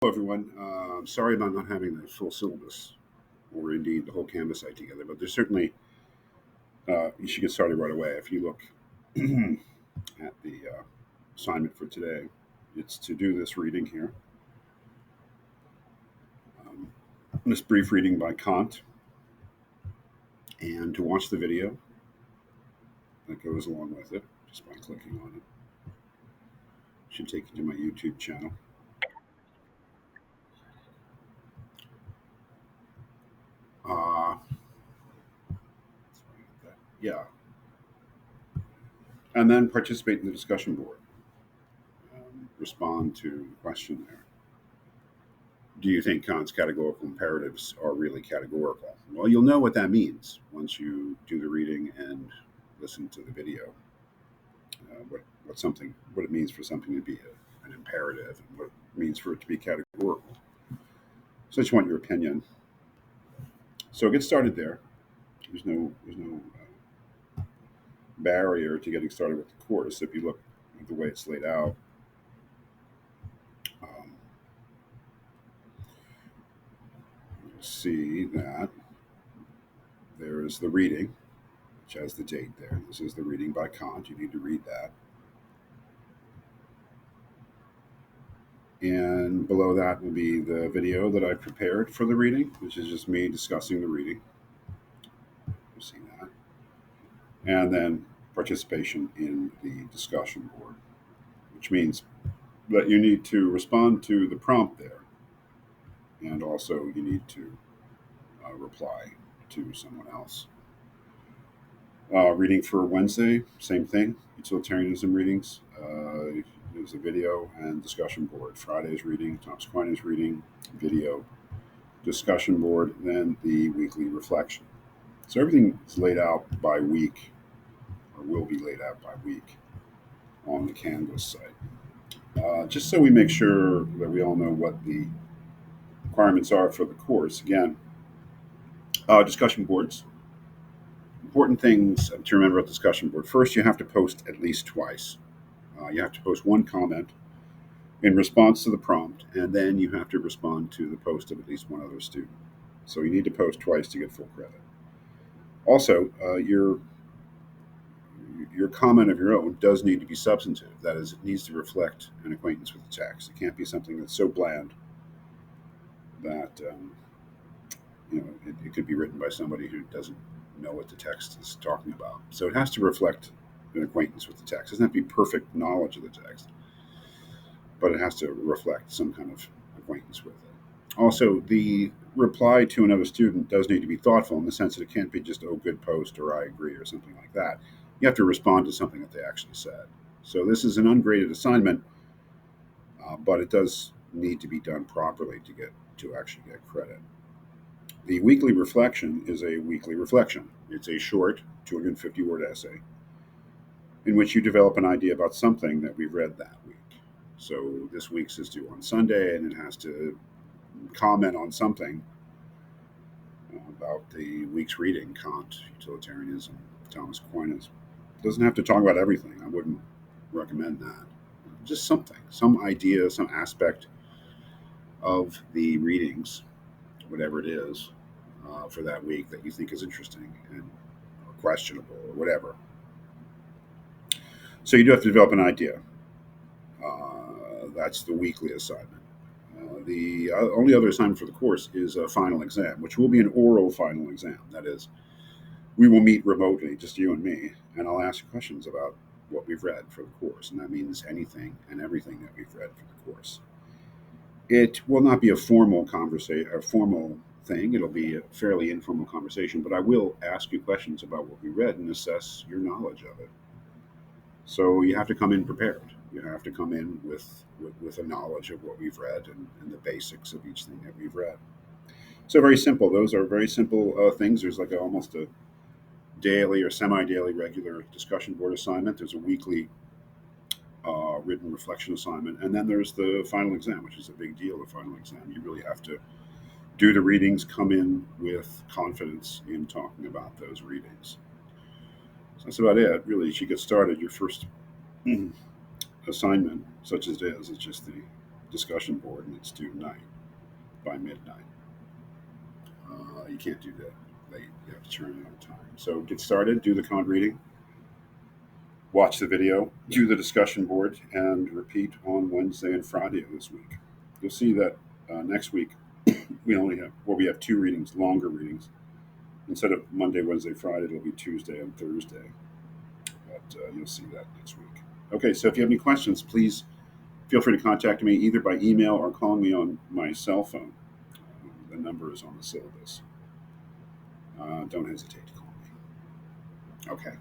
Hello, everyone. Sorry about not having the full syllabus or indeed the whole Canvas site together, but there's certainly, you should get started right away. If you look at the assignment for today, it's to do this reading here, um, this brief reading by Kant, and to watch the video that goes along with it just by clicking on it. Should take you to my YouTube channel. Uh, yeah, and then participate in the discussion board. Respond to the question there. Do you think Kant's categorical imperatives are really categorical? Well, you'll know what that means once you do the reading and listen to the video. What it means for something to be an imperative, and what it means for it to be categorical. So I just want your opinion. So get started there. There's no barrier to getting started with the course if you look at the way it's laid out. Um, you'll see that there is the reading, which has the date there. This is the reading by Kant. You need to read that. And below that will be the video that I prepared for the reading, which is just me discussing the reading. You'll see that. And then participation in the discussion board, which means that you need to respond to the prompt there. And also, you need to reply to someone else. Reading for Wednesday, same thing, utilitarianism readings. There's a video and discussion board. Friday's reading, Thomas Aquinas reading, video, discussion board, then the weekly reflection. So everything is laid out by week, or will be laid out by week on the Canvas site. Just so we make sure that we all know what the requirements are for the course. Again, discussion boards. Important things to remember about discussion board. First, you have to post at least twice. You have to post one comment in response to the prompt, and then you have to respond to the post of at least one other student. So you need to post twice to get full credit. Also, your comment of your own does need to be substantive. That is, it needs to reflect an acquaintance with the text. It can't be something that's so bland that it could be written by somebody who doesn't know what the text is talking about. So it has to reflect an acquaintance with the text. It doesn't have to be perfect knowledge of the text, but it has to reflect some kind of acquaintance with it. Also, the reply to another student does need to be thoughtful in the sense that it can't be just, oh, good post, or I agree, or something like that. You have to respond to something that they actually said. So this is an ungraded assignment, but it does need to be done properly to actually get credit. The weekly reflection is a weekly reflection. It's a short 250-word essay in which you develop an idea about something that we've read that week. So this week's is due on Sunday, and it has to comment on something about the week's reading: Kant, utilitarianism, Thomas Aquinas. It doesn't have to talk about everything. I wouldn't recommend that. Just something, some idea, some aspect of the readings, whatever it is, for that week that you think is interesting and or questionable or whatever. So you do have to develop an idea. That's the weekly assignment. The only other assignment for the course is a final exam, which will be an oral final exam. That is, we will meet remotely, just you and me, and I'll ask you questions about what we've read for the course, and that means anything and everything that we've read for the course. It will not be a formal conversation, a formal thing. It'll be a fairly informal conversation, but I will ask you questions about what we read and assess your knowledge of it. So you have to come in prepared. You have to come in with a knowledge of what we've read and the basics of each thing that we've read. So very simple. Those are very simple things. There's like almost a daily or semi-daily regular discussion board assignment. There's a weekly written reflection assignment, and then there's the final exam, which is a big deal. The final exam, you really have to do the readings, come in with confidence in talking about those readings. So that's about it. Really, you should get started. Your first assignment, such as it is, it's just the discussion board and it's due tonight by midnight. You can't do that late. You have to turn it on time. So get started, do the content reading, watch the video, do the discussion board, and repeat on Wednesday and Friday of this week. You'll see that next week we have two readings, longer readings. Instead of Monday, Wednesday, Friday, it'll be Tuesday and Thursday. But you'll see that next week. Okay, so if you have any questions, please feel free to contact me either by email or calling me on my cell phone. The number is on the syllabus. Don't hesitate to call me. Okay.